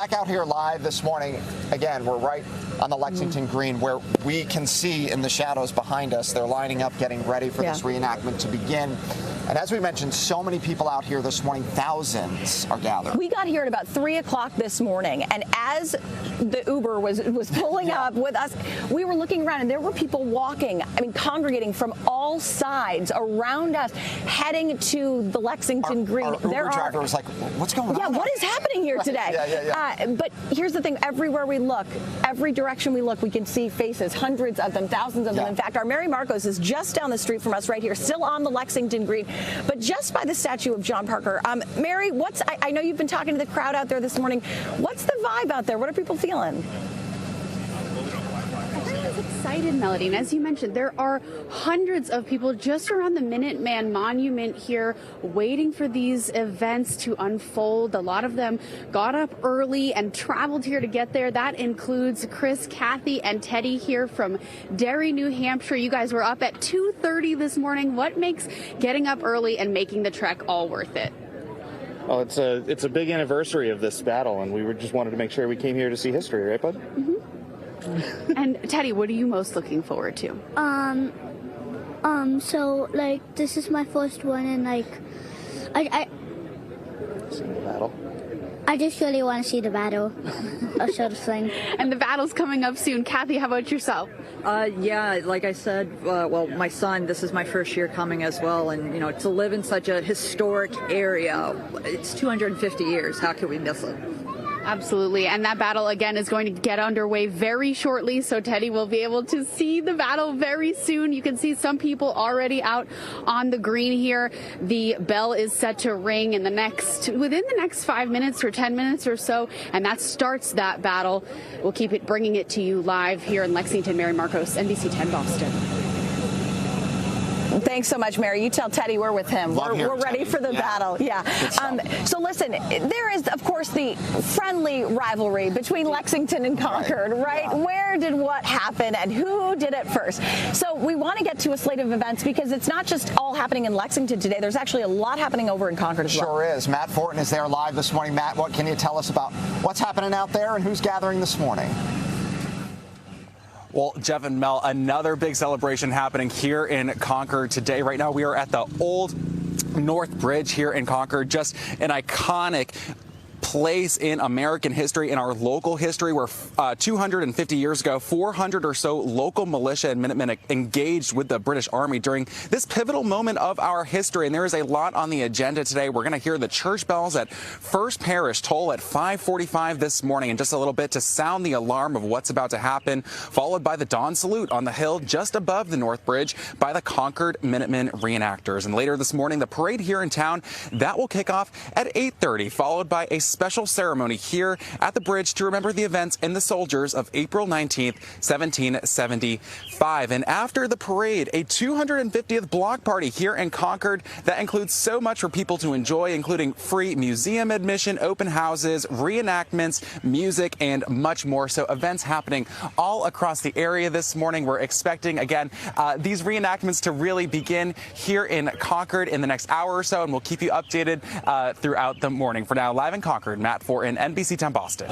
Back out here live this morning, again, we're right on the Lexington Green where we can see in the shadows behind us, they're lining up, getting ready for this reenactment to begin. And as we mentioned, so many people out here this morning, thousands are gathered. We got here at about 3 o'clock this morning, and as the Uber was pulling up with us, we were looking around, and there were people walking, congregating from all sides around us, heading to the Lexington Green. Our Uber driver was like, what's going on? Yeah, what is happening here today? But here's the thing, everywhere we look, every direction we look, we can see faces, hundreds of them, thousands of them. In fact, our Mary Marcos is just down the street from us right here, still on the Lexington Green, but just by the statue of John Parker. Mary, I know you've been talking to the crowd out there this morning. What's the vibe out there? What are people feeling? Everyone's excited, Melody, and as you mentioned, there are hundreds of people just around the Minuteman Monument here waiting for these events to unfold. A lot of them got up early and traveled here to get there. That includes Chris, Kathy, and Teddy here from Derry, New Hampshire. You guys were up at 2:30 this morning. What makes getting up early and making the trek all worth it? Well, it's a big anniversary of this battle, and we just wanted to make sure we came here to see history, right, bud? Mm-hmm. And Teddy, what are you most looking forward to? So this is my first one, and I Seeing the battle. I just really want to see the battle, sort of thing. And the battle's coming up soon. Kathy, how about yourself? Yeah, like I said, well, my son, this is my first year coming as well, and to live in such a historic area, it's 250 years. How can we miss it? Absolutely. And that battle, again, is going to get underway very shortly. So Teddy will be able to see the battle very soon. You can see some people already out on the green here. The bell is set to ring within the next 5 minutes or 10 minutes or so. And that starts that battle. We'll keep bringing it to you live here in Lexington. Mary Marcos, NBC 10 Boston. Thanks so much, Mary. You tell Teddy we're with him. We're ready for the battle. Yeah. So listen, there is, of course, the friendly rivalry between Lexington and Concord, right? Yeah. Where did what happen and who did it first? So we want to get to a slate of events because it's not just all happening in Lexington today. There's actually a lot happening over in Concord as well. Sure is. Matt Fortin is there live this morning. Matt, what can you tell us about what's happening out there and who's gathering this morning? Well, Jeff and Mel, another big celebration happening here in Concord today. Right now, we are at the Old North Bridge here in Concord, just an iconic place in American history, in our local history, where 250 years ago, 400 or so local militia and Minutemen engaged with the British Army during this pivotal moment of our history. And there is a lot on the agenda today. We're going to hear the church bells at First Parish toll at 5:45 this morning in just a little bit to sound the alarm of what's about to happen, followed by the dawn salute on the hill just above the North Bridge by the Concord Minutemen reenactors. And later this morning, the parade here in town, that will kick off at 8:30, followed by a special ceremony here at the bridge to remember the events and the soldiers of April 19th, 1775. And after the parade, a 250th block party here in Concord that includes so much for people to enjoy, including free museum admission, open houses, reenactments, music, and much more. So events happening all across the area this morning. We're expecting, again, these reenactments to really begin here in Concord in the next hour or so, and we'll keep you updated throughout the morning. For now, live in Concord, Matt Fortin, NBC 10 Boston.